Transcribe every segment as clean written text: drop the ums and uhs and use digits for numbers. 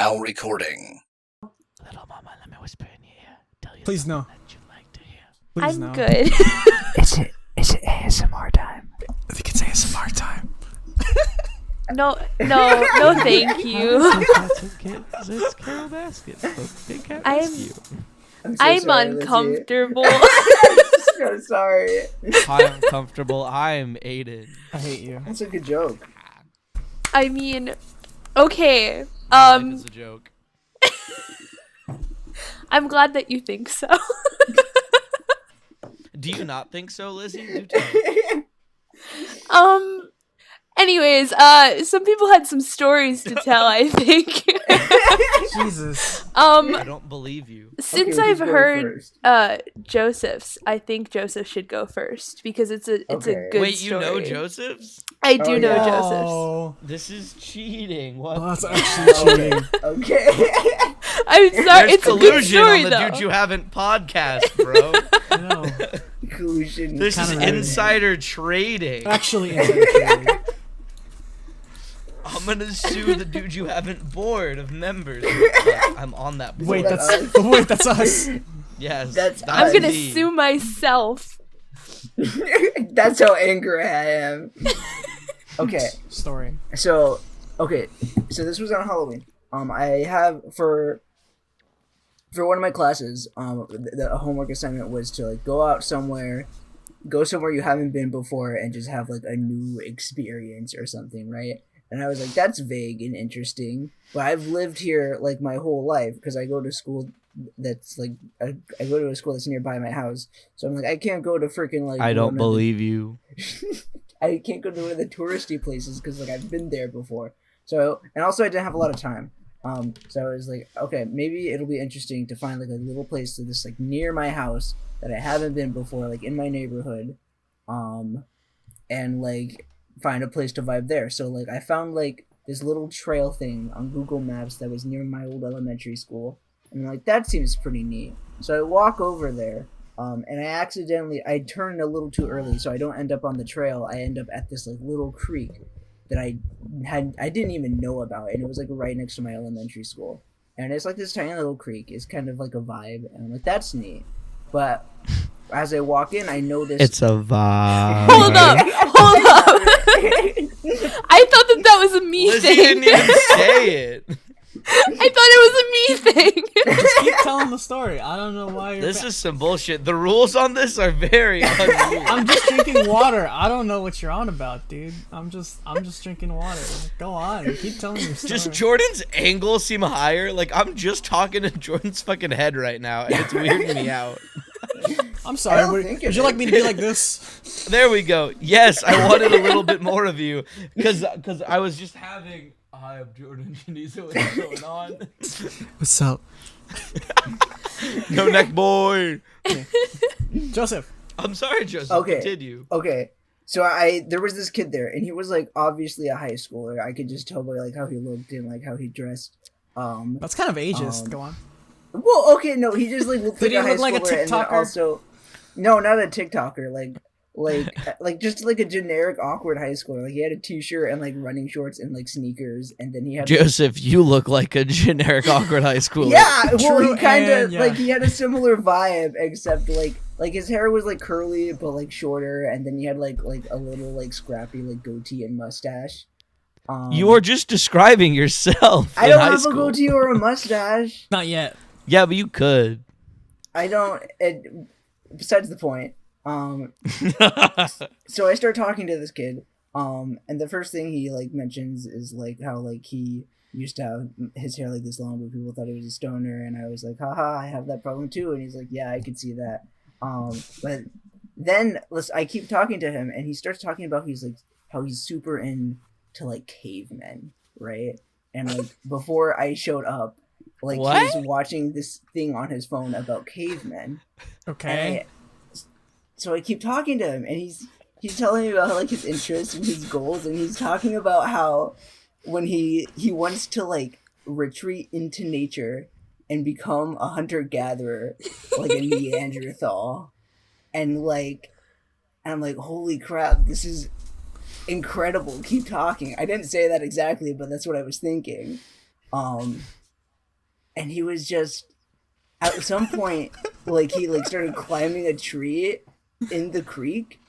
now recording. Little mama, let me whisper in your ear. Tell you Please no. that you like to hear. Please I'm no. good. Is it ASMR time? I think it's ASMR time. No, thank you. It's Carol Baskin. Big Cat I'm- Rescue. I'm sorry, Lizzy. uncomfortable. So sorry. Hi, I'm comfortable. I'm Aiden. I hate you. That's a good joke. I mean, okay. My life is a joke. I'm glad that you think so. Do you not think so, Lizzy? Do tell. Anyways, some people had some stories to tell, I think. Jesus. I don't believe you. Since Okay, I've who's going heard first? Joseph's, I think Joseph should go first because it's a Okay. good Wait, you story. know Joseph's? I do Oh, know yeah. Joseph's. Oh, This is cheating. What? that's actually cheating. Okay. I'm sorry, There's it's a good collusion story on the though. Dude You Haven't podcast, bro. No. Collusion. This is Kinda rude. insider trading. Actually, insider trading. I'm gonna sue the Dude You Haven't board of members. I'm on that board. Wait, that that's us. Yes, That's I'm gonna me. sue myself. That's how angry I am. Okay, Story. so this was on Halloween. I have for one of my classes, the homework assignment was to like go somewhere you haven't been before and just have like a new experience or something, right? And I was like, that's vague and interesting, but I've lived here like my whole life because I go to school that's like I go to a school that's nearby my house, so I'm like I can't go to freaking like I don't one of believe you. I can't go to one of the touristy places because like I've been there before. So and also I didn't have a lot of time. So I was like, okay, maybe it'll be interesting to find like a little place that's like near my house that I haven't been before, like in my neighborhood, and like find a place to vibe there. So like I found like this little trail thing on Google Maps that was near my old elementary school, and I'm like that seems pretty neat. So I walk over there. And I turned a little too early, so I don't end up on the trail. I end up at this like little creek that I didn't even know about, and it was like right next to my elementary school. And it's like this tiny little creek. It's kind of like a vibe, and I'm like, that's neat. But as I walk in, I notice It's a vibe. Hold up. I thought that was a me Lizzy thing. didn't even say it. I thought it was a me thing. Just keep telling the story. I don't know why you're. This is some bullshit. The rules on this are very unruly. I'm just drinking water. I don't know what you're on about, dude. I'm just drinking water. Go on. Keep telling your story. Just Jordan's angles seem higher. Like I'm just talking to Jordan's fucking head right now, and it's weirding me out. I'm I sorry. don't Would think it you like is. me to be like this? There we go. Yes, I wanted a little bit more of you, because I was just having. Hi, I'm Jordan. Shanice, what's going on? What's up, No neck boy. Joseph? I'm sorry, Joseph. Okay. Continue. Okay, so there was this kid there, and he was like obviously a high schooler. I could just tell by like how he looked and like how he dressed. That's kind of ageist. Go on. Well, okay, no, he just like looked Did like he a high look like a schooler, and then TikToker? also, no, not a TikToker, like just like a generic awkward high schooler. Like he had a t-shirt and like running shorts and like sneakers, and then he had Joseph, you look like a generic awkward high schooler. yeah, well, True, he kind of and yeah. like he had a similar vibe, except like his hair was like curly but like shorter, and then he had like a little like scrappy like goatee and mustache. You are just describing yourself. I in don't high have school. a goatee or a mustache. Not yet. Yeah, but you could. I don't. Besides the point. So I start talking to this kid. And the first thing he like mentions is like how like he used to have his hair like this long, but people thought he was a stoner. And I was like, haha, I have that problem too. And he's like, yeah, I could see that. But then I keep talking to him, and he starts talking about how he's super into like cavemen, right? And like before I showed up, like What? he was watching this thing on his phone about cavemen. Okay. So I keep talking to him, and he's telling me about like his interests and his goals, and he's talking about how when he wants to like retreat into nature and become a hunter gatherer like a Neanderthal, and I'm like, holy crap, this is incredible. Keep talking. I didn't say that exactly, but that's what I was thinking. and he was just at some point like he like started climbing a tree in the creek,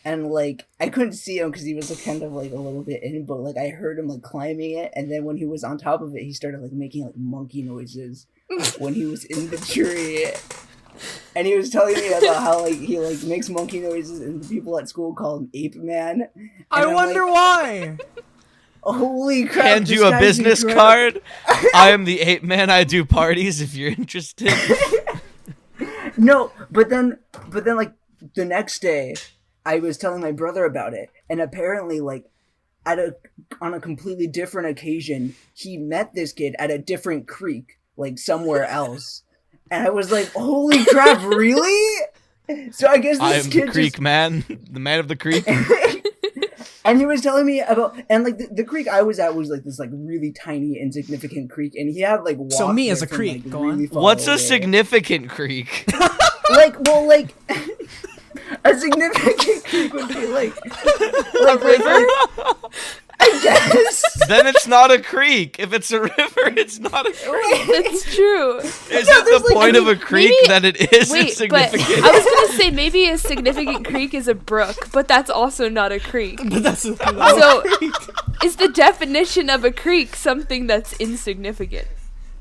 and like I couldn't see him because he was like, kind of like a little bit in, but like I heard him like climbing it, and then when he was on top of it, he started like making like monkey noises when he was in the tree. And he was telling me about how like he like makes monkey noises, and the people at school call him Ape Man. I wonder why. Holy crap! Hand you a business card. I am the Ape Man. I do parties if you're interested. No, but then like the next day, I was telling my brother about it, and apparently like on a completely different occasion, he met this kid at a different creek, like somewhere else. And I was like, holy crap, really? So I guess this kid the creek man, the man of the creek. And he was telling me about, and like the creek I was at was like this like really tiny insignificant creek, and he had like walked So me as a from, creek, like, go really on. far What's away. a significant creek? Like a significant creek would be like A river? I guess. Then it's not a creek. If it's a river, it's not a creek. That's true. Is it the point of a creek that it is Wait, but insignificant? I was gonna say maybe a significant creek is a brook, but that's also not a creek. But that's So, is the definition of a creek something that's insignificant?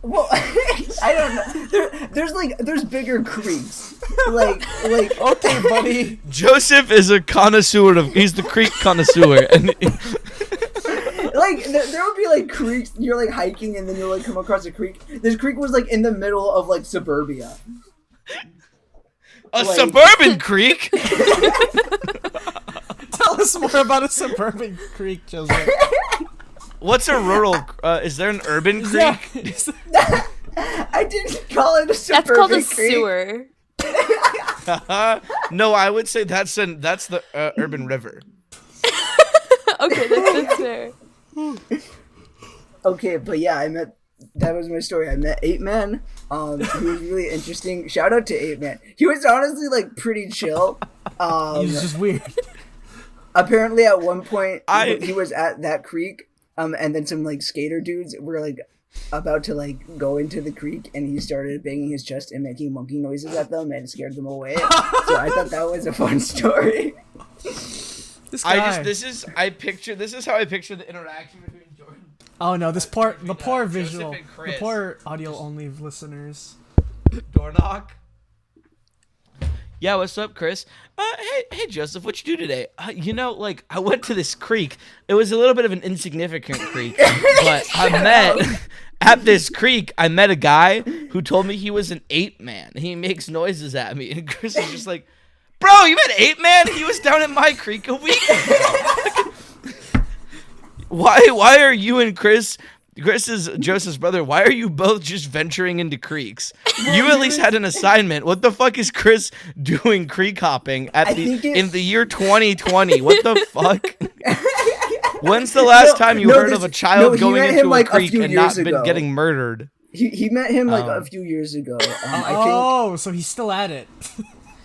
Well, I don't know. There's bigger creeks. Like okay, buddy. Joseph is a connoisseur he's the creek connoisseur. And like there would be like creeks. You're like hiking, and then you'll like come across a creek. This creek was like in the middle of like suburbia. a Like- suburban creek? Tell us more about a suburban creek, Joseph. What's a rural? Is there an urban creek? Yeah. I didn't call it a suburban That's called a creek. sewer. No, I would say that's the urban river. Okay, that's fair. Okay, but yeah, that was my story. I met Ape Man. He was really interesting. Shout out to Ape Man. He was honestly like pretty chill. He's just weird. Apparently at one point I- he was at that creek, and then some like skater dudes were like about to like go into the creek, and he started banging his chest and making monkey noises at them and scared them away. So I thought that was a fun story. This guy. This is how I picture the interaction between Jordan. Oh no, the poor Joseph visual, and the Chris. poor audio only listeners. Door knock. Yeah, what's up, Chris? Hey, Joseph, what you do today? Like I went to this creek. It was a little bit of an insignificant creek, but at this creek, I met a guy who told me he was an ape man. He makes noises at me, and Chris is just like, "Bro, you met Ape Man? He was down at my creek a week ago." Why are you and Chris is Joseph's brother? Why are you both just venturing into creeks? You at least had an assignment. What the fuck is Chris doing creek hopping in the year 2020? What the fuck? When's the last time you heard of a child going into a creek and not been getting murdered? He met him like a few years ago. So he's still at it.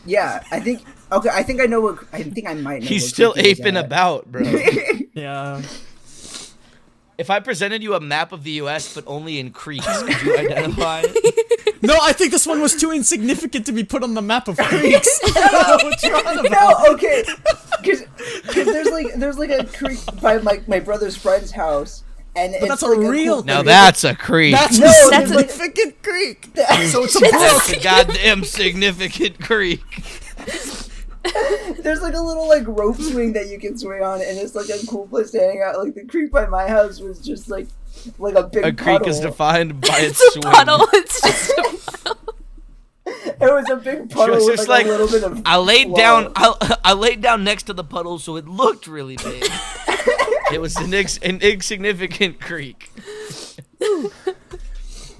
Yeah, I think. Okay, I think I know what. I think I might know. He's what still creek he was aping at. about, bro. Yeah. If I presented you a map of the U.S. but only in creeks, could you identify? No, I think this one was too insignificant to be put on the map of creeks. I don't know what you're on about. No, okay, because there's like a creek by my brother's friend's house, and But it's that's a like real cool- Now that's a creek. That's No, a that's like- significant creek. So it's a That's brook. a goddamn significant creek. There's like a little like rope swing that you can swing on, and it's like a cool place to hang out. Like the creek by my house was just like a big A creek puddle. is defined by its It's a swing. puddle. It's just a puddle. It was a big puddle with Just like, like, a little bit of. I laid flow. down. I laid down next to the puddle, so it looked really big. It was an insignificant creek.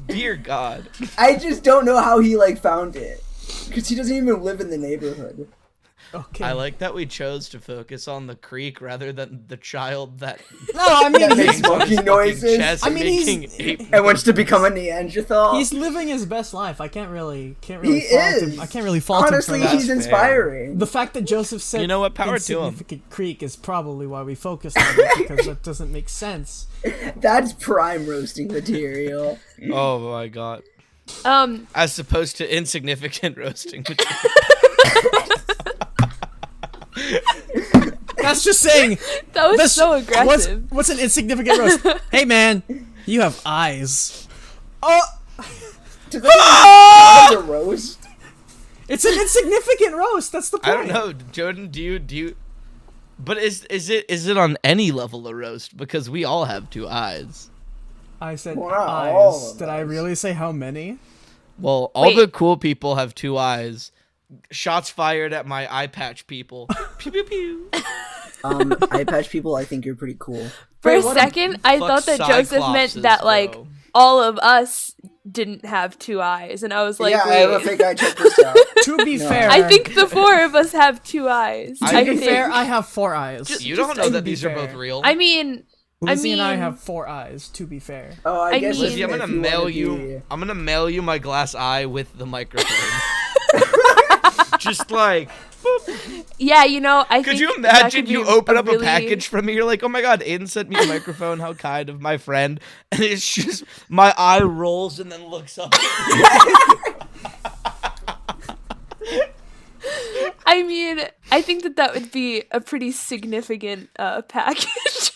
Dear God. I just don't know how he like found it, because he doesn't even live in the neighborhood. Okay. I like that we chose to focus on the creek rather than the child that No, I mean That makes he's, hangs on his smoking fucking noises. chest I mean, making he's- ape And wants to become a Neanderthal. he's living his best life. I can't really he fault is. him. I can't really fault Honestly, him for that. he's That's inspiring. The fact that Joseph said You know what? Power to him. insignificant creek is probably why we focused on it, because that doesn't make sense. That's prime roasting material. Oh my god. As opposed to insignificant roasting. That's just saying. That was That's- so aggressive. What's an insignificant roast? Hey man, you have eyes. Oh, Does that even count as a roast? it's an insignificant roast. That's the point. I don't know, Jordan. Do you? But is it on any level a roast? Because we all have two eyes. I said Well, not all eyes. of Did I us. really say how many? Well, all Wait. the cool people have two eyes. Shots fired at my eye patch people. Pew pew pew. Eye patch people, I think you're pretty cool. For Wait, a what second, I Fuck thought that Joseph meant Cyclopses, that like bro. all of us didn't have two eyes, and I was like, yeah, I have a wait. fake eye. Check this out. To be No. fair, I think the four of us have two eyes. To to I be think. fair, I have 4 eyes. You don't know to that be these are fair. both real. I mean, Lizzy and I mean- have 4 eyes. To be fair. Oh, I I guess mean- Lizzy, I'm if gonna you mail wanna you. be- I'm gonna mail you my glass eye with the microphone. Just like, yeah, you know, I could think you that imagine could you be open up really- a package from me? You're like, oh my god, Aiden sent me a microphone. How kind of my friend. And it's just my eye rolls and then looks up. I mean, I think that would be a pretty significant package.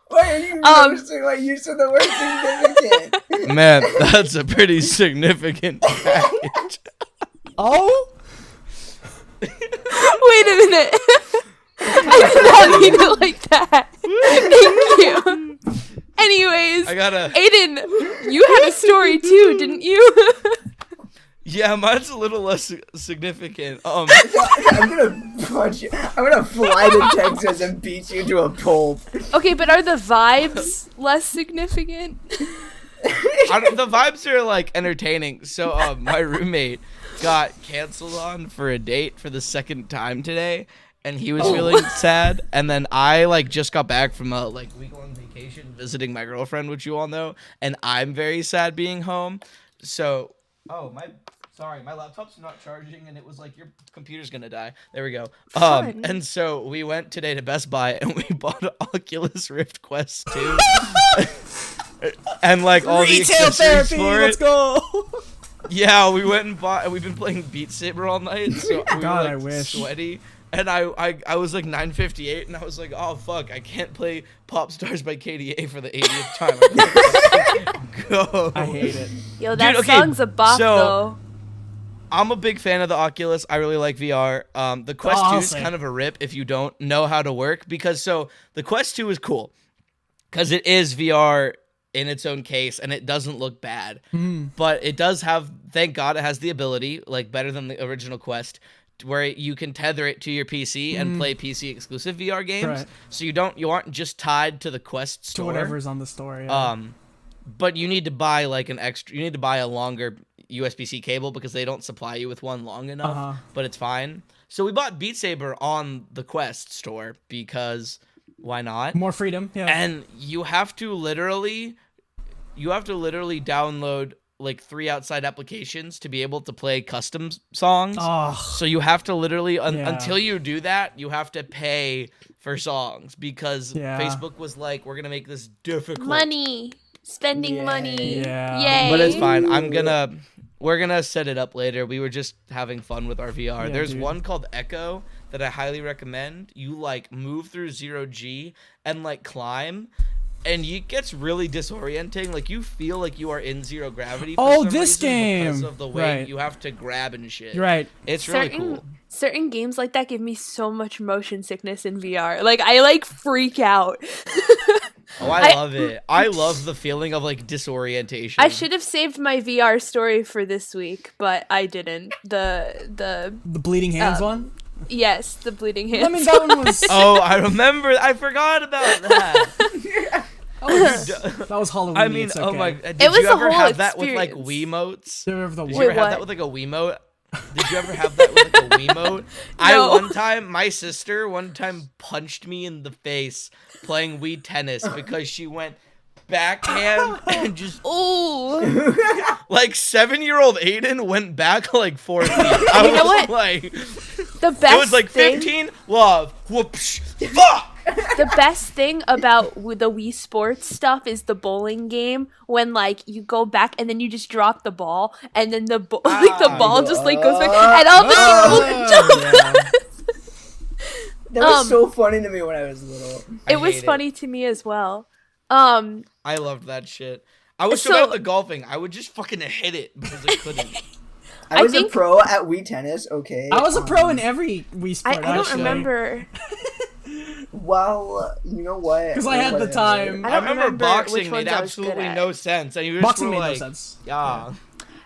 Why are you roasting like you said the word significant? Man, that's a pretty significant package. Oh, Wait a minute. I did not mean it like that. Thank you. Anyways, I gotta. Aiden, you had a story too, didn't you? Yeah, mine's a little less significant. I'm gonna punch you. I'm gonna fly to Texas and beat you to a pulp. Okay, but are the vibes less significant? The vibes are like entertaining. So, my roommate got canceled on for a date for the second time today, and he was feeling sad. And then I like just got back from a like week-long vacation visiting my girlfriend, which you all know, and I'm very sad being home. So, sorry, my laptop's not charging, and it was like, your computer's gonna die. There we go. Fun. And so we went today to Best Buy, and we bought an Oculus Rift Quest 2. And like all the retail accessories therapy. for Let's it. go. Yeah, we went and bought, and we've been playing Beat Saber all night, so we God, were I like wish. sweaty. And I was like 9:58, and I was like, oh fuck, I can't play Pop Stars by KDA for the 80th time. I gotta go. I hate it. Yo, that okay, song's a bop so- though. I'm a big fan of the Oculus. I really like VR. The Quest 2 is Awesome. kind of a rip if you don't know how to work, because so the Quest 2 is cool because it is VR in its own case, and it doesn't look bad. But it does have, thank God, it has the ability, like better than the original Quest, where you can tether it to your PC and play PC exclusive VR games. Right. So you aren't just tied to the Quest To store. whatever's on the story. Yeah. But you need to buy like you need to buy a longer USB-C cable because they don't supply you with one long enough, Uh-huh. but it's fine. So we bought Beat Saber on the Quest store because why not? More freedom. Yeah. And you have to literally download like 3 outside applications to be able to play custom songs. Oh, So you have to literally Yeah. until you do that, you have to pay for songs because Yeah. Facebook was like, we're gonna make this difficult. Money. Spending Yay. money. Yeah. Yay. But it's fine. We're gonna set it up later. We were just having fun with our VR. Yeah, There's dude. one called Echo that I highly recommend. You like move through 0G and like climb, and it gets really disorienting. Like you feel like you are in zero gravity. For Oh, some this reason because game! of the way Right. you have to grab and shit. You're right. It's really cool. Certain games like that give me so much motion sickness in VR. Like I like freak out. Oh, I love it. I love the feeling of like disorientation. I should have saved my VR story for this week, but I didn't. The The bleeding hands one. yes, the bleeding hands. I mean, that one was. Oh, I remember. I forgot about that. That was Halloween. I mean, it's oh okay. my! Did It was you a ever whole have that with like experience. Wiimotes? Serve the Did what? you Wait, ever have what? that with like a Wiimote? Did you ever have that with like a Wiimote? No. My sister one time punched me in the face playing Wii tennis because she went backhand and just Ooh. like 7-year-old Aiden went back like 4 feet. You know what? Like, The best it was like thing, 15 love. Whoops. Fuck. the best thing about the Wii Sports stuff is the bowling game when like you go back and then you just drop the ball and then the like the ball just like goes back and all the people jump. That was so funny to me when I was little. It was funny to me as well. I loved that shit. I was so bad at the golfing. I would just fucking hit it because I couldn't. I was a pro at Wii tennis. Okay. I was a pro in every Wii sport. I don't remember. Well, you know what? Because I had the time. I remember boxing which made ones I was good absolutely at. no sense. And you just Boxing were made like, no sense. Yeah.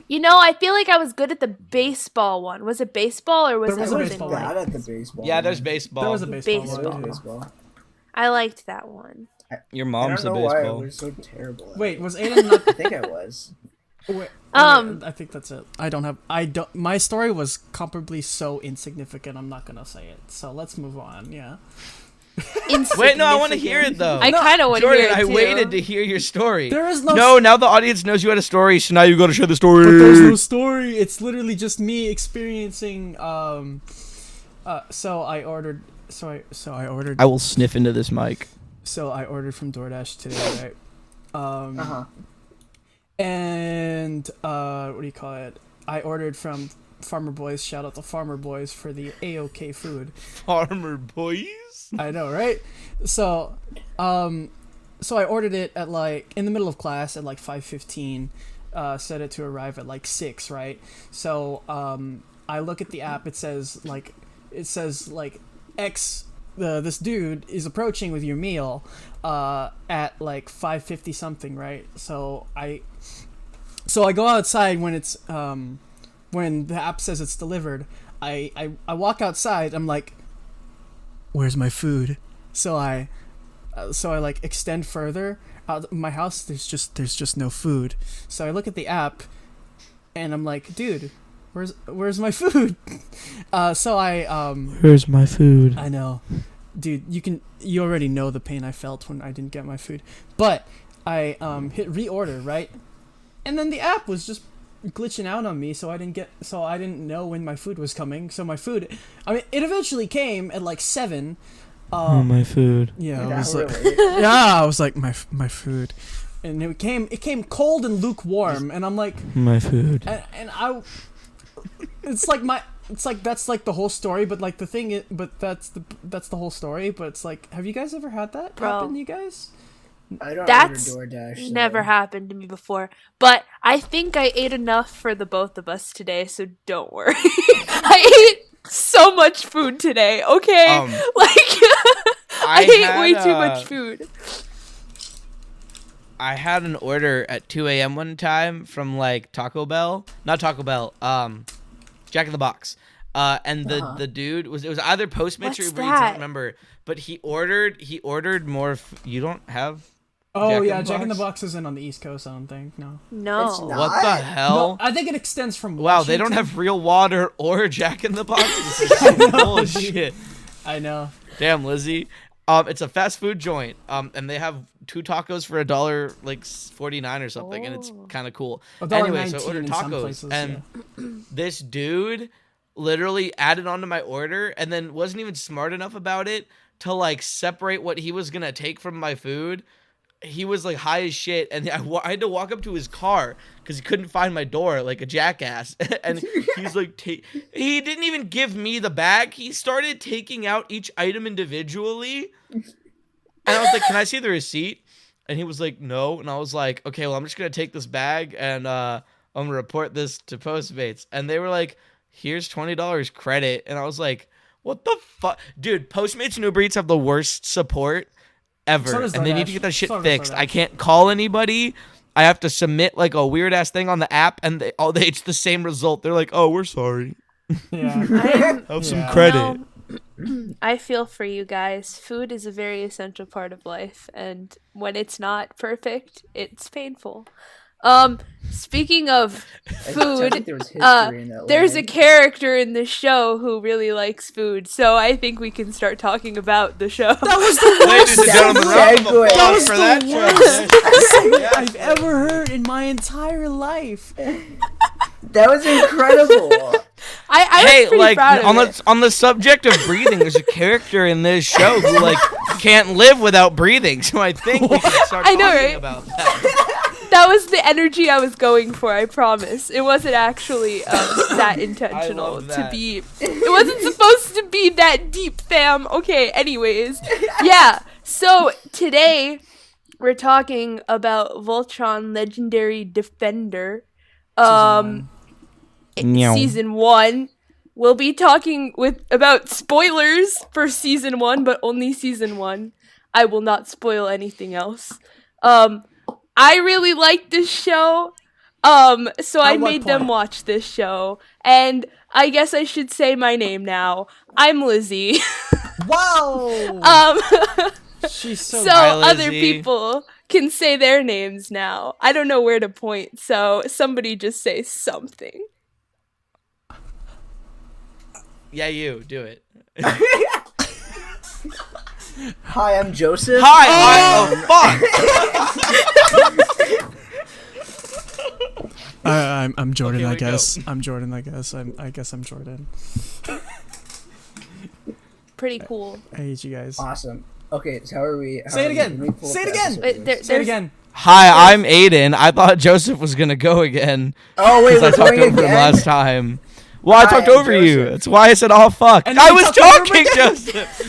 You know, I feel like I was good at the baseball one. Was it baseball or was There it was a I was baseball something? one. bad at the baseball. Yeah, there's baseball. There was a baseball. Baseball. one. baseball. I liked that one. Your I mom's don't a know why I baseball. was so terrible. At Wait, it. was Aiden not? I think I was. Wait, I think that's it. I don't. My story was comparably so insignificant. I'm not gonna say it. So let's move on. Yeah. Wait, no, I want to hear it though. I kind of want to hear Jordan, it I too. waited to hear your story. There is no. No, now the audience knows you had a story, so now you got to share the story. But there's no story. It's literally just me experiencing. So I ordered. So I ordered. I will sniff into this mic. So I ordered from DoorDash today, right? And what do you call it? I ordered from Farmer Boys. Shout out to Farmer Boys for the A-OK food. Farmer Boys? I know, right? So I ordered it at like in the middle of class at like 5:15. Set it to arrive at like 6, right? So I look at the app. It says like X. This dude is approaching with your meal at like 5:50 something, right? So I go outside when it's when the app says it's delivered. I walk outside. I'm like, where's my food? So I like extend further out my house. There's just no food. So I look at the app and I'm like, dude, where's my food? Where's my food? I know, dude. You already know the pain I felt when I didn't get my food. But I hit reorder, right? And then the app was just glitching out on me, so I didn't know when my food was coming. So my food, it eventually came at like 7. My food. Yeah, Yeah, I was like, really. yeah, I was like my food, and it came cold and lukewarm, and I'm like, My food. it's like that's like the whole story, but like the thing is, but that's the whole story, but it's like, have you guys ever had that happen to you guys? I don't That's order DoorDash. So. never happened to me before. But I think I ate enough for the both of us today, so don't worry. I ate so much food today, okay? I ate way too much food. I had an order at 2 a.m. one time from like Taco Bell. Not Taco Bell, Jack in the Box. And the dude was either Postmates or Uber Eats, I don't remember. But he ordered more. You don't have. Oh yeah, Jack in the Box isn't on the East Coast. I don't think. No. It's not. What the hell? No, I think it extends from. Wow, they don't have real water or Jack in the Box. This is some bullshit. I know. Damn, Lizzy. It's a fast food joint. And they have 2 tacos for $1.49 or something, and it's kind of cool. Anyway, so I ordered tacos, places, and this dude literally added onto my order, and then wasn't even smart enough about it to like separate what he was gonna take from my food. He was like high as shit, and I had to walk up to his car because he couldn't find my door like a jackass. And he's like, he didn't even give me the bag. He started taking out each item individually. And I was like, can I see the receipt? And he was like, no. And I was like, okay, well, I'm just going to take this bag and I'm going to report this to Postmates. And they were like, here's $20 credit. And I was like, what the fuck? Dude, Postmates and Uber Eats have the worst support ever, So does and they need DoorDash. to get that shit So does fixed. DoorDash. I can't call anybody. I have to submit like a weird ass thing on the app, and it's the same result. They're like, "Oh, we're sorry. Yeah. Have some Yeah. credit." I feel for you guys. Food is a very essential part of life, and when it's not perfect, it's painful. Speaking of food, There was history in that there's a line. character in the show who really likes food, so I think we can start talking about the show. That was the Ladies and gentlemen, round of applause That was for the that worst segment Yes. I've ever heard in my entire life. That was incredible. I was Hey, pretty like proud of it. on the subject of breathing, there's a character in this show who like can't live without breathing. So I think we should start I know, talking right? about that. That was the energy I was going for, I promise. It wasn't actually that intentional love to that. be. It wasn't supposed to be that deep, fam. Okay, anyways. Yeah, so today we're talking about Voltron Legendary Defender. Season 1. We'll be talking about spoilers for season 1, but only season 1. I will not spoil anything else. I really like this show. So I made them watch this show. And I guess I should say my name now. I'm Lizzy. Wow. She's so. So Hi, other Lizzy. people can say their names now. I don't know where to point, so somebody just say something. Yeah, you do it. Hi, I'm Joseph. Fuck. I'm Jordan. Okay, I we go. guess. I'm Jordan. I guess. I guess I'm Jordan. Pretty cool. I hate you guys. Awesome. Okay, so how are we? Say it again. Say it again. Say it again. Hi, I'm Aiden. I thought Joseph was gonna go again. Oh wait, Because I we're talked going over him again. last time. Well, I Hi, talked I'm over you. Joseph. That's why I said, "Oh fuck." And then I you was talked over him talking, again. Joseph.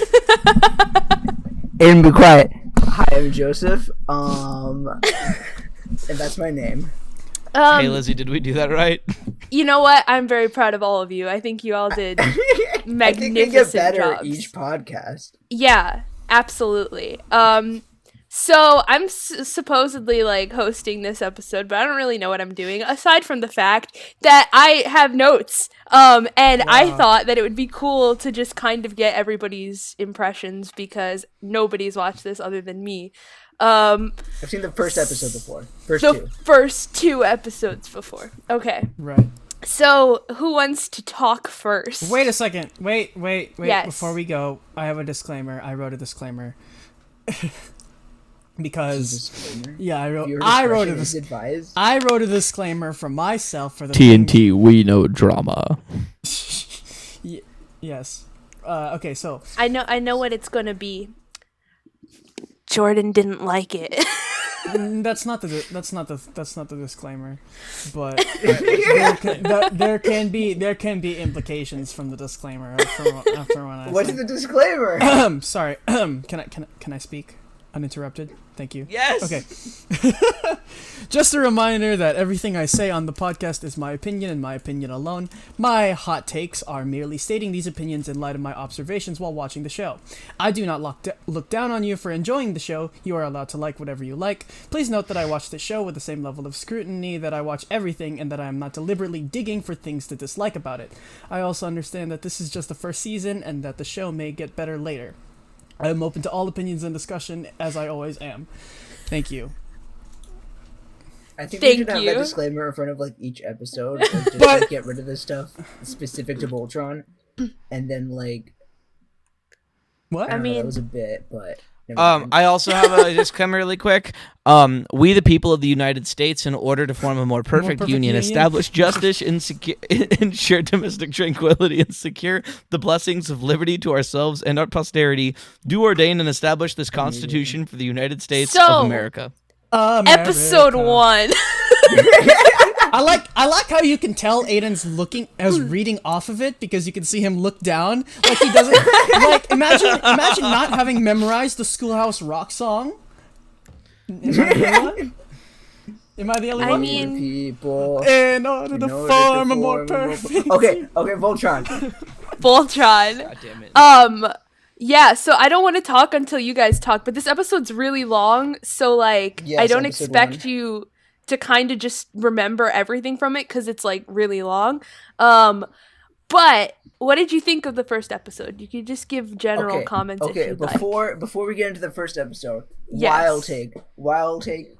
Aiden, be quiet. Hi, I'm Joseph. And that's my name. Hey, Lizzy, did we do that right? You know what? I'm very proud of all of you. I think you all did I think we magnificent get better jobs. each podcast. Yeah, absolutely. So I'm supposedly like hosting this episode, but I don't really know what I'm doing aside from the fact that I have notes. And I thought that it would be cool to just kind of get everybody's impressions because nobody's watched this other than me. I've seen the first episode before. First two episodes before. Okay. Right. So who wants to talk first? Wait a second. Wait. Yes. Before we go, I have a disclaimer. I wrote a disclaimer. Because Disclaimer. yeah, I wrote Your a discretion is advised. I wrote a disclaimer for myself for the TNT, we know drama. Yes. Okay, so I know what it's gonna be. Jordan didn't like it. that's not the disclaimer, but there can be implications from the disclaimer after when I What's say. the disclaimer? Sorry. Can I speak uninterrupted? Thank you. Yes. Okay. Just a reminder that everything I say on the podcast is my opinion and my opinion alone. My hot takes are merely stating these opinions in light of my observations while watching the show. I do not look down on you for enjoying the show. You are allowed to like whatever you like. Please note that I watch the show with the same level of scrutiny that I watch everything and that I am not deliberately digging for things to dislike about it. I also understand that this is just the first season and that the show may get better later. I am open to all opinions and discussion, as I always am. Thank you. I think Thank we should have you. that disclaimer in front of like each episode, like, just like, get rid of this stuff specific to Voltron, and then like What? I don't know, mean- that was a bit, but never mind. I also have a disclaimer really quick. We, the people of the United States, in order to form a more perfect perfect union, union? establish justice, ensure domestic tranquility, and secure the blessings of liberty to ourselves and our posterity, do ordain and establish this Constitution for the United States So- of America. Episode America. 1. I like how you can tell Aiden's reading off of it because you can see him look down like he doesn't like imagine not having memorized the Schoolhouse Rock song. Am I the only one? Am I the only I one? mean- People. In order to form a more perfect. Okay, Voltron. Voltron. God damn it. Yeah, so I don't want to talk until you guys talk, but this episode's really long, so like Yes, I don't episode expect 1. you to kind of just remember everything from it cuz it's like really long. But what did you think of the first episode? You could just give general comments. Okay, if you'd like. before we get into the first episode, Yes. wild take.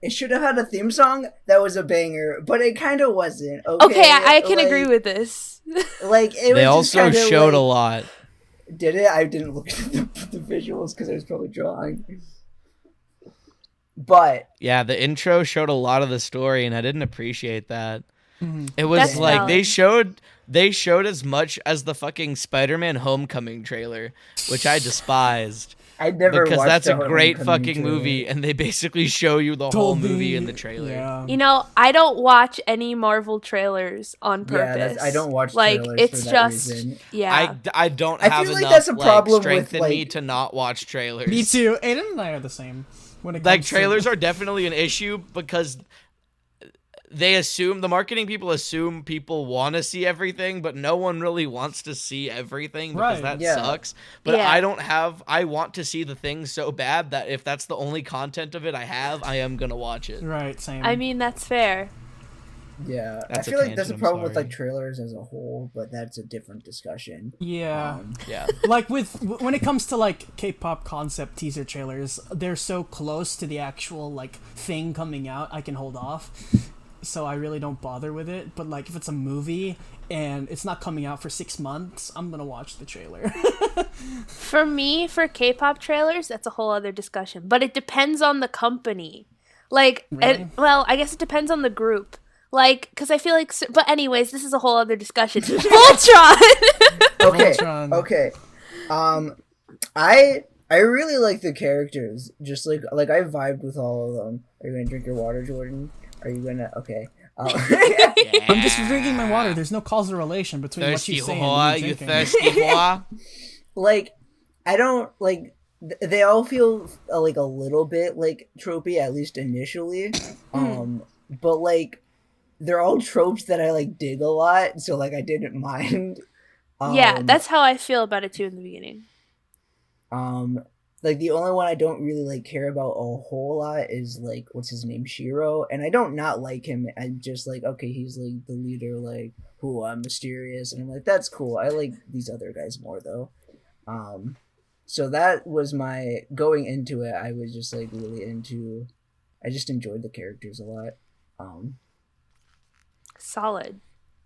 It should have had a theme song that was a banger, but it kind of wasn't. Okay, I can agree with this. Like it They was also just showed like, a lot. Did it? I didn't look at the visuals because I was probably drawing. But Yeah, the intro showed a lot of the story, and I didn't appreciate that. Mm-hmm. It was That's like valid. they showed as much as the fucking Spider-Man Homecoming trailer, which I despised. I never Because watched that's a the great Homecoming fucking trailer. movie, and they basically show you the whole movie in the trailer. Yeah. You know, I don't watch any Marvel trailers on purpose. I don't watch like trailers it's for that just reason. yeah. I don't I have feel like enough that's a problem strength with, in me like- to not watch trailers. Me too. Aiden and I are the same. When it Like comes trailers to... are definitely an issue because the marketing people assume people want to see everything, but no one really wants to see everything because Right, that yeah. sucks. But Yeah. I want to see the thing so bad that if that's the only content of it I have, I am going to watch it. Right, same. I mean, that's fair. Yeah, That's I a feel like that's a tangent, I'm problem with sorry. like trailers as a whole, but that's a different discussion. yeah. Yeah. Like when it comes to like K-pop concept teaser trailers, they're so close to the actual like thing coming out, I can hold off. So I really don't bother with it. But like if it's a movie and it's not coming out for 6 months, I'm gonna watch the trailer. For me, for K-pop trailers, that's a whole other discussion. But it depends on the company. Like, Really? well, I guess it depends on the group. Like, because I feel like, but anyways, this is a whole other discussion. Voltron. Okay, Voltron. okay. I really like the characters. Just like I vibed with all of them. Are you gonna drink your water, Jordan? Are you gonna? Okay. I'm just drinking my water. There's no causal relation between Thirsty what you say whore, and me you drinking. thirsty whore. Like, I don't like. They all feel like a little bit like tropey, at least initially. But like, they're all tropes that I like dig a lot, so like I didn't mind. Yeah, that's how I feel about it too in the beginning. Like the only one I don't really like care about a whole lot is like what's his name, Shiro, and I don't not like him. I'm just like, okay, he's like the leader, like who I'm mysterious, and I'm like, that's cool. I like these other guys more though. So that was my going into it. I was just like really into. I just enjoyed the characters a lot. Solid.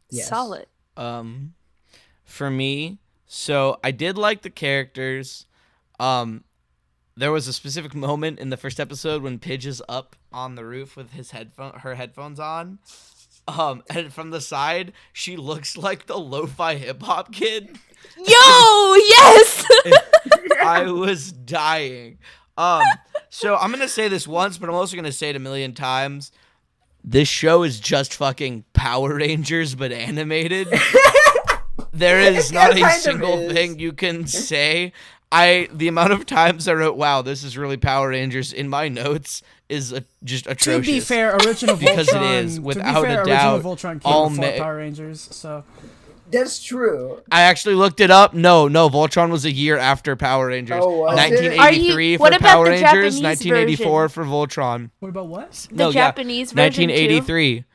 Yes. Solid. For me, so I did like the characters. There was a specific moment in the first episode when Pidge is up on the roof with her headphones on. And from the side, she looks like the lo-fi hip hop kid. Yo, yes. I was dying. So I'm gonna say this once, but I'm also gonna say it a million times. This show is just fucking Power Rangers, but animated. There is not It a kind of single is. thing you can say. The amount of times I wrote, "Wow, this is really Power Rangers" in my notes is just To atrocious. be fair, original Because it Voltron. is, to without be fair, a doubt, original Voltron all came before ma- Power Rangers. So That's true. I actually looked it up. No, Voltron was a year after Power Rangers. Oh, was it? 1983 What for about Power the Rangers, Japanese 1984 for Voltron. what about what? The Japanese version 1983.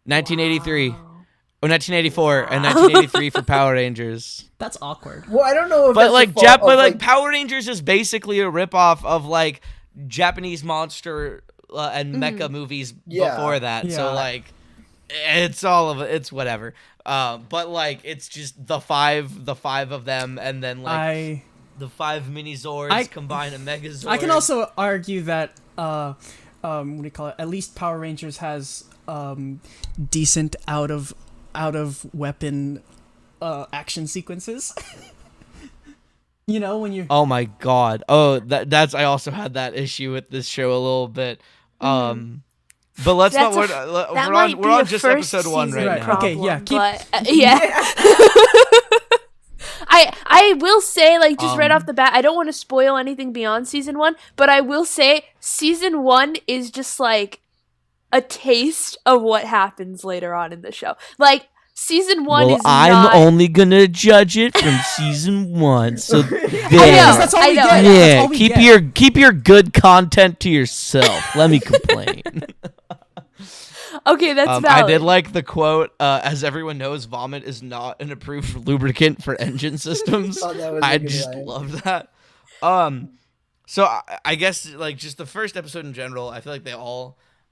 1983. Oh, 1984 and 1983 for Power Rangers. That's awkward. Well, I don't know if But that's like the fault of, like Power Rangers is basically a ripoff of like Japanese monster and mecha movies Yeah. before that. Yeah. So like it's all of it. It's whatever. But like it's just the five of them, and then like the 5 mini Zords combine a Megazord. I can also argue that what do you call it? At least Power Rangers has decent out of weapon action sequences. You know, when you Oh my god. Oh, that's I also had that issue with this show a little bit. But let's That's not. We're on just episode 1 right Right, now. okay, yeah, keep- But, yeah. I will say, like, just right off the bat, I don't want to spoil anything beyond season 1, but I will say season 1 is just like a taste of what happens later on in the show. Like, season 1 Well, is I'm not... only gonna judge it from season 1. So there. I know, That's all I we know. get. That's Yeah, all we get. keep your good content to yourself. Let me complain. Okay, that's valid. I did like the quote, as everyone knows, vomit is not an approved lubricant for engine systems. Oh, that was a I good just line. love that. So I guess like just the first episode in general, I feel like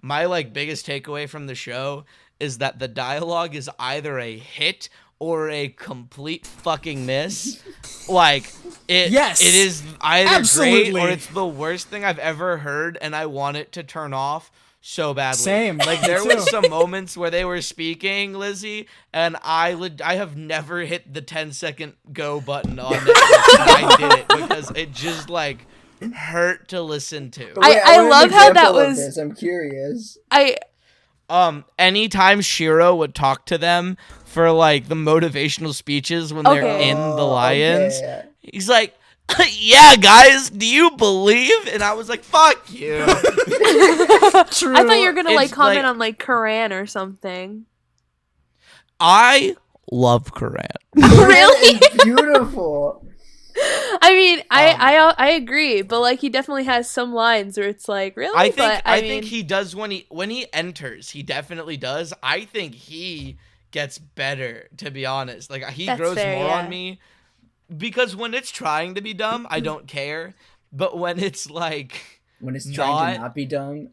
my like biggest takeaway from the show is that the dialogue is either a hit or a complete fucking miss. Like it is either Absolutely. great or it's the worst thing I've ever heard, and I want it to turn off so badly. Same. Like there was some moments where they were speaking, Lizzy, and I have never hit the 10-second go button on Netflix, and I did it because it just like hurt to listen to. I want an love how that example of was- this. I'm curious. Anytime Shiro would talk to them for like the motivational speeches when they're Okay. in the Lions, Okay. he's like, yeah, guys, do you believe? And I was like, fuck you. True. I thought you were gonna like It's comment like- on like Quran or something. I love Quran. Really? It's beautiful. I mean, I agree, but like he definitely has some lines where it's like, really? I think But, I mean, think he does when he enters. He definitely does. I think he gets better, to be honest. Like he That's grows fair, more yeah. on me because when it's trying to be dumb, I don't care. But when it's like When it's trying to Not- not be dumb.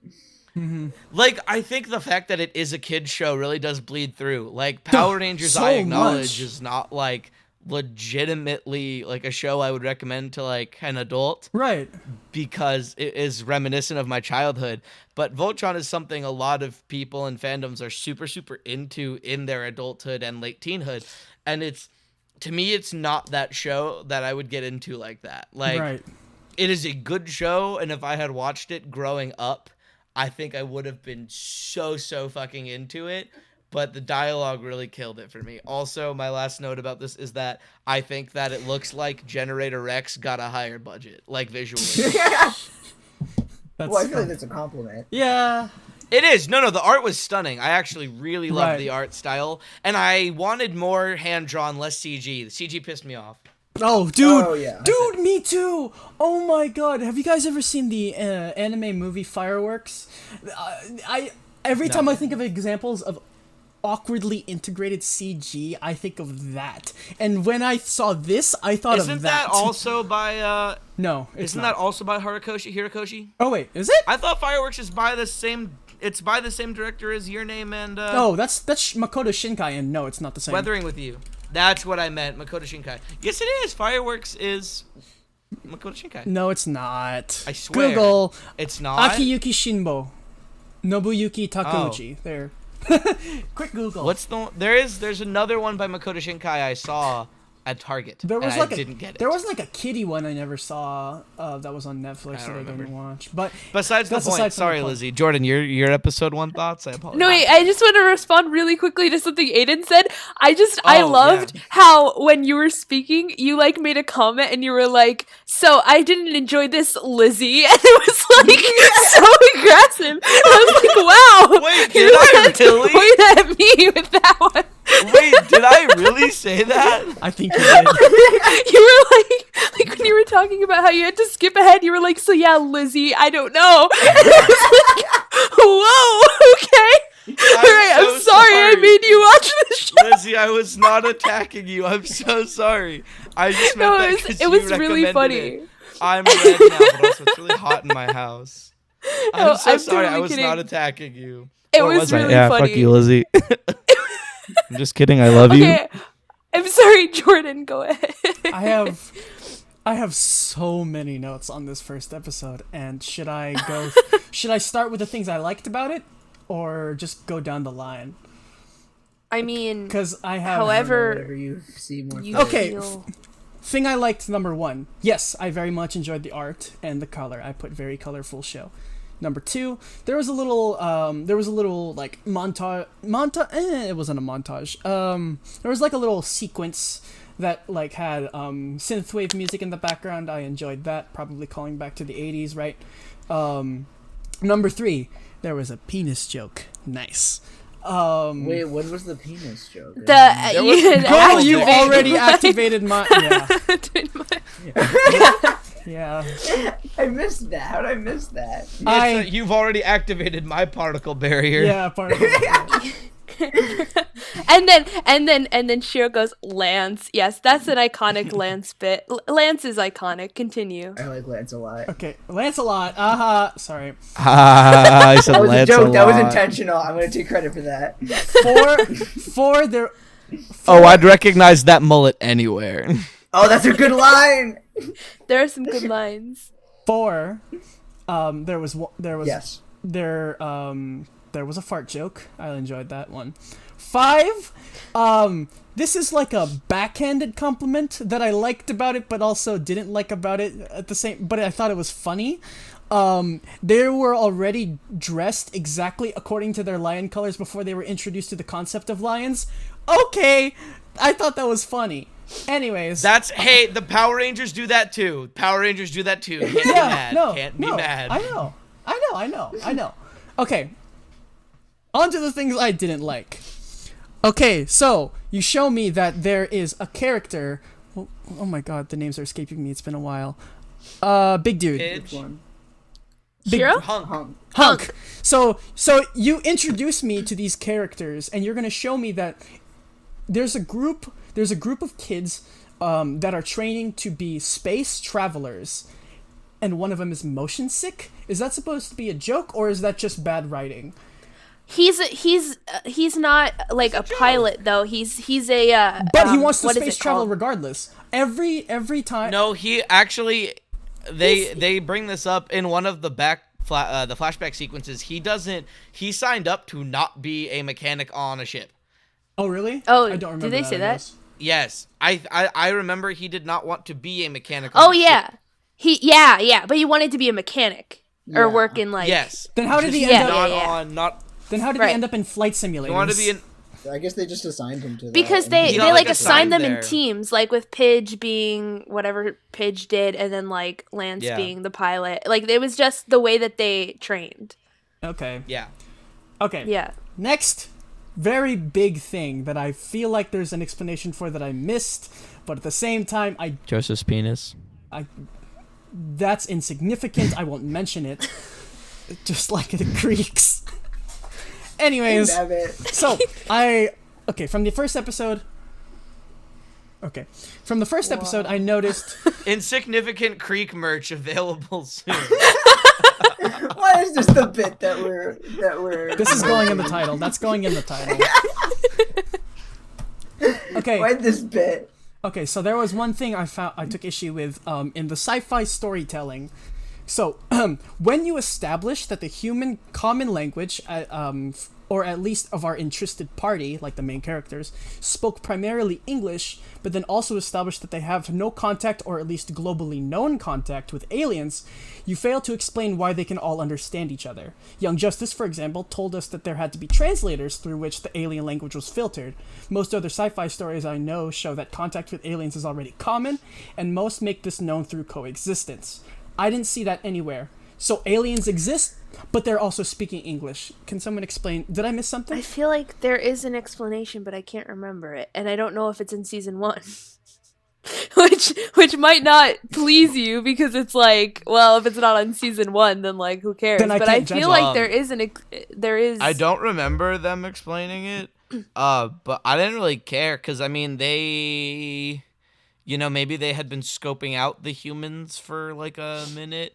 like I think the fact that it is a kid's show really does bleed through. Like Power Rangers, so I acknowledge much. is not like legitimately like a show I would recommend to like an adult, Right. because it is reminiscent of my childhood. But Voltron is something a lot of people and fandoms are super, super into in their adulthood and late teenhood. And it's, to me, it's not that show that I would get into like that. Like, Right. it is a good show, and if I had watched it growing up, I think I would have been so fucking into it. But the dialogue really killed it for me. Also, my last note about this is that I think that it looks like Generator Rex got a higher budget, like visually. That's Well, I feel like fun. that's a compliment. Yeah. It is. No, the art was stunning. I actually really loved Right. the art style. And I wanted more hand-drawn, less CG. The CG pissed me off. Oh, dude. Oh, yeah. Dude, me too. Oh my god. Have you guys ever seen the anime movie Fireworks? Every time I think of examples of awkwardly integrated CG, I think of that. And when I saw this, I thought Isn't of that. that also by No, it's isn't not. that also by Hirokoshi? Oh wait, is it? I thought Fireworks is by the same director as Your Name and Oh, that's Makoto Shinkai, and no, it's not the same. Weathering with You. That's what I meant, Makoto Shinkai. Yes, it is. Fireworks is Makoto Shinkai. No, it's not. I swear. Google It's not. Akiyuki Shinbo, Nobuyuki Takeuchi. There. Quick Google. There's another one by Makoto Shinkai I saw at Target. There was and like I didn't get it. There was like a kiddie one I never saw that was on Netflix that I remember. didn't watch. But Besides the that's aside point, from sorry, the point. Lizzy. Jordan, your episode 1 thoughts? I apologize. No, wait, I just want to respond really quickly to something Aiden said. I Oh, loved yeah. how when you were speaking, you like made a comment and you were like, so I didn't enjoy this, Lizzy. And it was like so aggressive. I was like, wow. Wait, you did I had to really? point at me with that one. Wait, did I really say that? I think you did. You were like when you were talking about how you had to skip ahead, you were like, so yeah, Lizzy, I don't know. And I was like, whoa, okay. All right, I'm so sorry I made you watch this show. Lizzy, I was not attacking you. I'm so sorry. I just meant No, that it 'cause was, you it was really recommended funny. it. I'm red now, but also it's really hot in my house. No, I'm so I'm sorry. I totally was kidding. not attacking you. It Or was I? really Yeah, funny. fuck you, Lizzy. I'm just kidding. I love you. Okay, I'm sorry, Jordan. Go ahead. I have so many notes on this first episode, and should I start with the things I liked about it, or just go down the line? I mean, Because I have. however, Whatever you see more. you Okay. feel- Thing I liked, number 1. Yes, I very much enjoyed the art and the color. I put very colorful show. Number 2, there was a little like montage. It wasn't a montage. There was like a little sequence that like had synthwave music in the background. I enjoyed that. Probably calling back to the 80s, right? Number 3, there was a penis joke. Nice. Wait, what was the penis joke? the There was- Oh, you activate already my- activated my. Yeah. Yeah. I missed that. How did I miss that? You've already activated my particle barrier. Yeah, part of it. and then Shiro goes, Lance. Yes, that's an iconic Lance bit. Lance is iconic. Continue. I like Lance a lot. Okay, Lancelot. Sorry. I said That was a Lance joke. That was lot. intentional. I'm gonna take credit for that. For their. Oh, I'd recognize that mullet anywhere. Oh, that's a good line. There are some good lines. 4, there was Yes. there was a fart joke. I enjoyed that one. 5, this is like a backhanded compliment that I liked about it, but also didn't like about it at the same. But I thought it was funny. They were already dressed exactly according to their lion colors before they were introduced to the concept of lions. Okay, I thought that was funny. Anyways, Hey, the Power Rangers do that too. Power Rangers do that too. Can't be mad. Can't be mad. I know. Okay. On to the things I didn't like. Okay, so you show me that there is a character. Oh my god, the names are escaping me. It's been a while. Big dude. Pidge. Shiro? Hunk. So you introduce me to these characters, and you're gonna show me that there's a group of kids that are training to be space travelers, and one of them is motion sick. Is that supposed to be a joke, or is that just bad writing? He's not like a pilot though. He's a But he wants to what is space it travel called? regardless. Every time. No, he actually. They bring this up in one of the the flashback sequences. He signed up to not be a mechanic on a ship. Oh really? Oh, I don't remember. did they say I that? guess. Yes, I remember he did not want to be a mechanic. Oh on a yeah, ship. but he wanted to be a mechanic or work in like. Yes. Then how did he Just end not up? on Then how did Right. he end up in flight simulators? He wanted to be in. I guess they just assigned him to that. Because and they got, like like, assigned assigned them there. in teams, like with Pidge being whatever Pidge did, and then like Lance Yeah. being the pilot. Like it was just the way that they trained. Okay. Yeah. Okay. Yeah. Next, very big thing that I feel like there's an explanation for that I missed, but at the same time, Joseph's penis. that's insignificant. I won't mention it. Just like the Creeks. Anyways, Damn it. so from the first episode. Okay, from the first episode, I noticed. Insignificant Creek merch available soon. Why is this the bit that we're? This is going in the title. That's going in the title. Okay. Why this bit? Okay, so there was one thing I took issue with in the sci-fi storytelling. So, when you establish that the human common language, or at least of our interested party, like the main characters, spoke primarily English, but then also established that they have no contact, or at least globally known contact, with aliens, you fail to explain why they can all understand each other. Young Justice, for example, told us that there had to be translators through which the alien language was filtered. Most other sci-fi stories I know show that contact with aliens is already common, and most make this known through coexistence. I didn't see that anywhere. So aliens exist, but they're also speaking English. Can someone explain? Did I miss something? I feel like there is an explanation, but I can't remember it, and I don't know if it's in season 1. which might not please you because it's like, well, if it's not on season 1, then like who cares? Then I but I can't judge feel it. like there is. I don't remember them explaining it, but I didn't really care because I mean they, maybe they had been scoping out the humans for like a minute.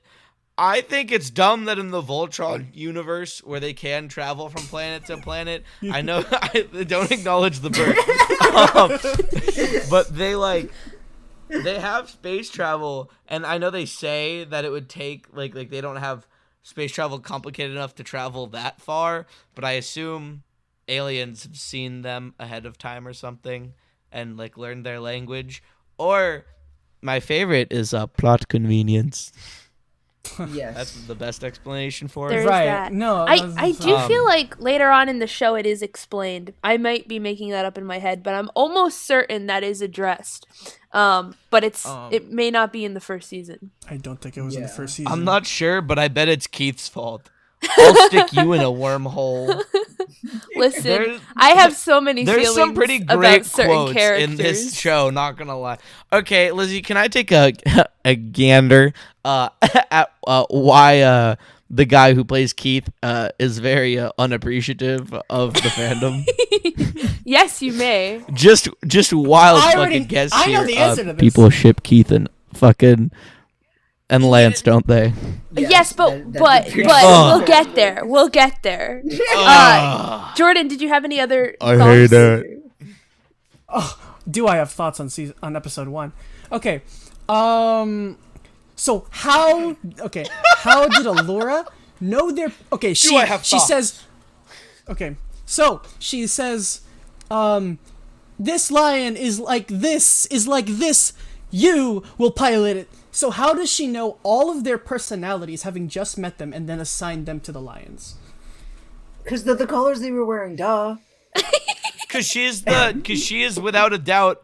I think it's dumb that in the Voltron universe where they can travel from planet to planet, I know I don't acknowledge the bird, but they have space travel, and I know they say that it would take like they don't have space travel complicated enough to travel that far, but I assume aliens have seen them ahead of time or something and like learned their language. Or my favorite is plot convenience. Yes. That's the best explanation for There it. is Right. that. No, I do feel like later on in the show it is explained. I might be making that up in my head, but I'm almost certain that is addressed. But it may not be in the first season. I don't think it was in the first season. I'm not sure, but I bet it's Keith's fault. I'll stick you in a wormhole. Listen, There's- I have so many There's feelings some pretty about great certain quotes characters. in this show, not gonna lie. Okay, Lizzy, can I take a gander at why the guy who plays Keith is very unappreciative of the fandom? Yes, you may. Just wild I fucking already- guess I know here. the answer to this. People ship Keith and fucking and Lance, don't they? Yes, but that's a- Ugh. we'll get there. We'll get there. Ugh. Jordan, did you have any other I thoughts? hate it. Do I have thoughts on episode 1? Okay. So how did Allura know their okay, she I have thoughts? says okay. So she says this lion is like this, you will pilot it. So how does she know all of their personalities, having just met them and then assigned them to the lions? Because the colors they were wearing, duh. Cause she is without a doubt.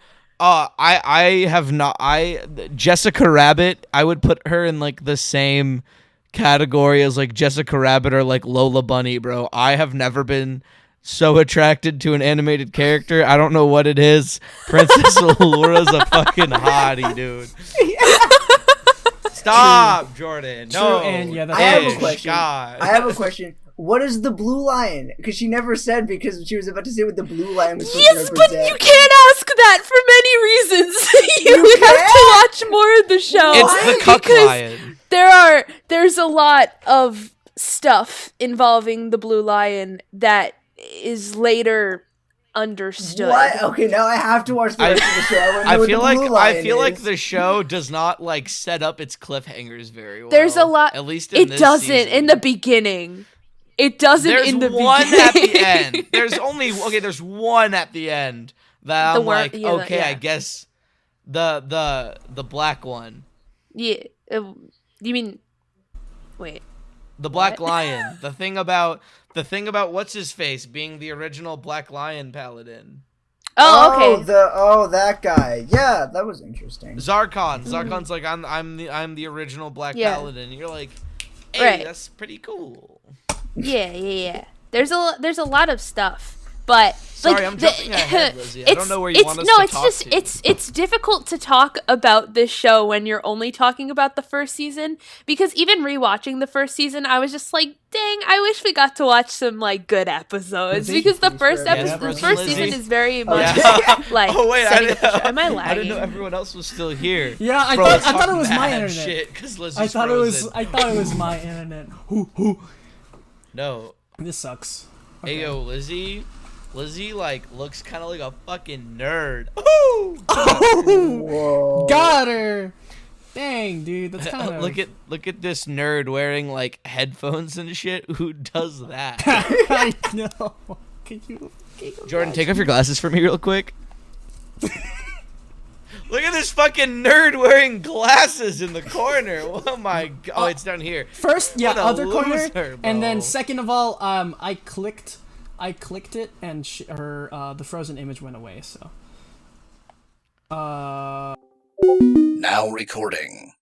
Jessica Rabbit. I would put her in like the same category as like Jessica Rabbit or like Lola Bunny, bro. I have never been so attracted to an animated character. I don't know what it is. Princess Allura's a fucking hottie, dude. Stop, Jordan. No. And yeah, that's I have a Ish, question. God. I have a question. What is the blue lion? Because she never said, because she was about to say what the blue lion was supposed Yes, to but represent. you can't ask that for many reasons. you You have to can't? watch more of the show. It's the cuck because lion. there's a lot of stuff involving the blue lion that is later understood. What? Okay, now I have to watch the rest of the show. I, wanna know I what feel the like blue lion I feel like is. the show does not like set up its cliffhangers very well. There's a lot. At least in It this doesn't season. in the beginning. It doesn't There's in the one beginning. at the end. There's one at the end that The I'm wor- like, yeah, okay, yeah. I guess the black one, Yeah. You mean? Wait. the black What? lion. The thing about what's his face being the original Black Lion paladin. Oh, okay. That guy. Yeah, that was interesting. Zarkon. Zarkon's like I'm the original Black Yeah. Paladin. You're like, hey, Right. that's pretty cool. Yeah. There's a lot of stuff, but Sorry, like, I'm jumping ahead, Lizzy. I don't know where you want us to it's talk just to. it's difficult to talk about this show when you're only talking about the first season, because even rewatching the first season, I was just like, dang, I wish we got to watch some like good episodes, Lizzy? because the first Yeah, episode, the Lizzy. first season is very much Yeah. like Oh wait, setting up the show. Am I I didn't know lagging? everyone else was still here. Yeah, I Bro, thought let's it talk was my mad internet. Shit, 'cause Lizzy's I thought frozen. it was my internet. Who? No. This sucks. Hey yo, Lizzy like looks kind of like a fucking nerd. Ooh! Whoa. Got her. Dang, dude, that's kind of look at this nerd wearing like headphones and shit. Who does that? I know. Can you Jordan, take off your glasses for me real quick. Look at this fucking nerd wearing glasses in the corner. Oh my god. Oh, it's down here. First, yeah, What a other corner, loser, and then bro. second of all, I clicked it, and the frozen image went away. So, Now recording.